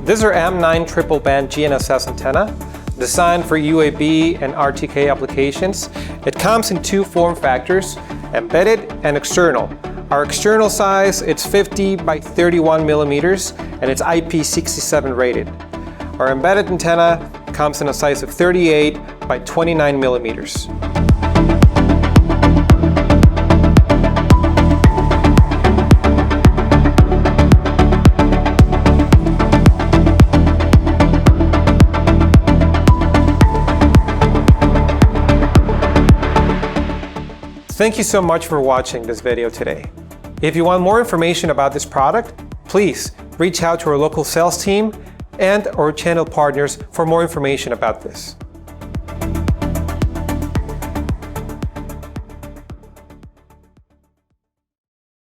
This is our M9 triple band GNSS antenna, designed for UAV and RTK applications. It comes in two form factors, embedded and external. Our external size, it's 50 by 31 millimeters, and it's IP67 rated. Our embedded antenna comes in a size of 38 by 29 millimeters. Thank you so much for watching this video today. If you want more information about this product, please reach out to our local sales team and our channel partners for more information about this.